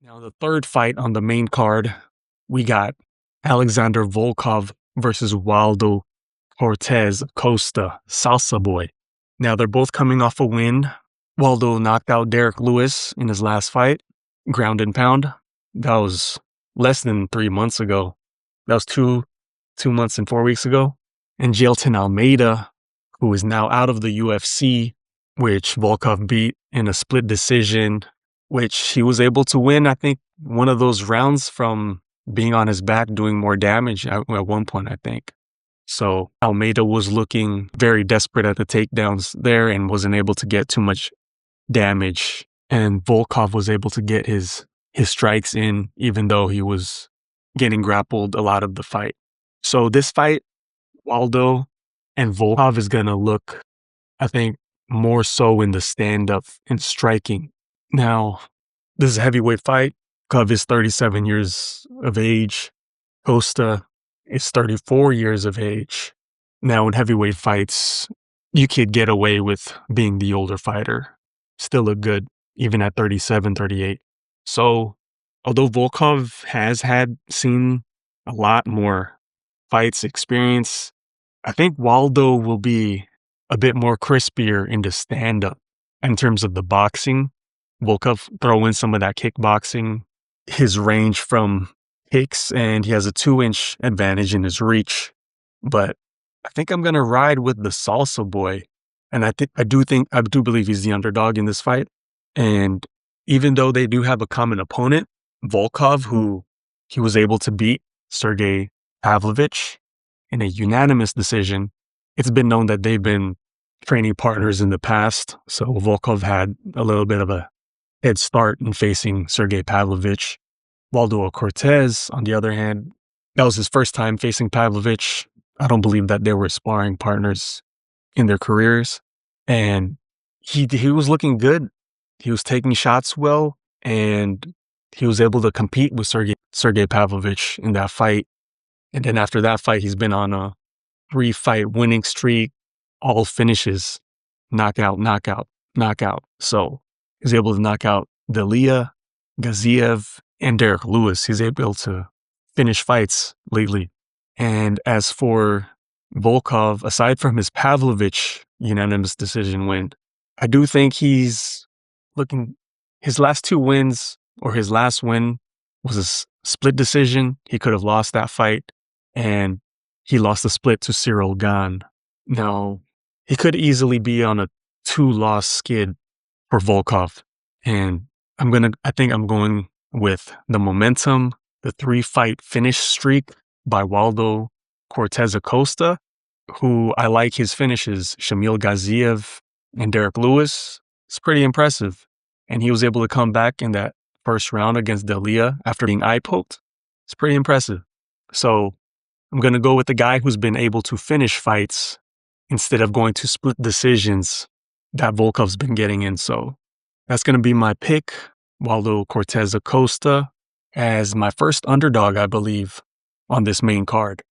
Now, the third fight on the main card, we got Alexander Volkov versus Waldo Cortes Acosta, Salsa Boy. Now, they're both coming off a win. Waldo knocked out Derek Lewis in his last fight, ground and pound. That was less than 3 months ago. That was two months and 4 weeks ago. And Jailton Almeida, who is now out of the UFC, which Volkov beat in a split decision, which he was able to win, I think, one of those rounds from being on his back, doing more damage at one point, I think. So Almeida was looking very desperate at the takedowns there and wasn't able to get too much damage. And Volkov was able to get his strikes in, even though he was getting grappled a lot of the fight. So this fight, Waldo and Volkov is going to look, I think, more so in the stand-up and striking. Now, this is a heavyweight fight. Volkov is 37 years of age. Costa is 34 years of age. Now, in heavyweight fights, you could get away with being the older fighter. Still look good, even at 37, 38. So, although Volkov has seen a lot more fights, experience, I think Waldo will be a bit more crispier in the stand-up in terms of the boxing. Volkov throw in some of that kickboxing, his range from kicks, and he has a 2-inch advantage in his reach. But I think I'm going to ride with the Salsa Boy. And I do believe he's the underdog in this fight. And even though they do have a common opponent, Volkov, who he was able to beat Sergey Pavlovich in a unanimous decision, it's been known that they've been training partners in the past. So Volkov had a little bit of a head start in facing Sergey Pavlovich. Waldo Cortes, on the other hand, that was his first time facing Pavlovich. I don't believe that they were sparring partners in their careers. And he was looking good. He was taking shots well, and he was able to compete with Sergey Pavlovich in that fight. And then after that fight, he's been on a 3-fight winning streak, all finishes, knockout, knockout, knockout. So he's able to knock out Dalia, Gaziev, and Derek Lewis. He's able to finish fights lately. And as for Volkov, aside from his Pavlovich unanimous decision win, I do think he's looking, his last 2 wins, or his last win was a split decision. He could have lost that fight, and he lost the split to Cyril Gane. Now, he could easily be on a 2-loss skid for Volkov. And I think I'm going with the momentum, the 3-fight finish streak by Waldo Cortes Acosta, who I like his finishes. Shamil Gaziev and Derek Lewis, it's pretty impressive. And he was able to come back in that first round against Dalia after being eye-poked. It's pretty impressive. So I'm going to go with the guy who's been able to finish fights instead of going to split decisions that Volkov's been getting in. So that's going to be my pick, Waldo Cortes Acosta, as my first underdog, I believe, on this main card.